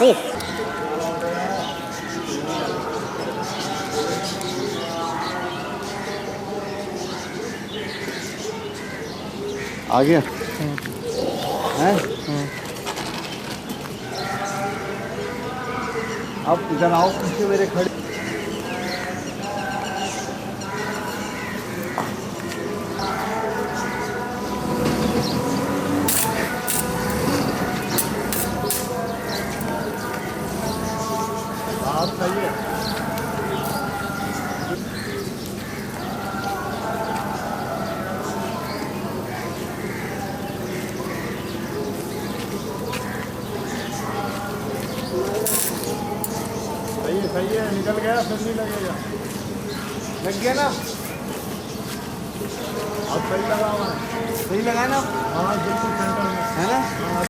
80। आ गया है। अब इधर आओ, पीछे मेरे खड़े। आप सही है। सही है, निकल गया, फिर नहीं लगेगा। लग गया ना? अब सही लगा हुआ है। सही लगा ना? हाँ बिल्कुल सेंटर में है ना।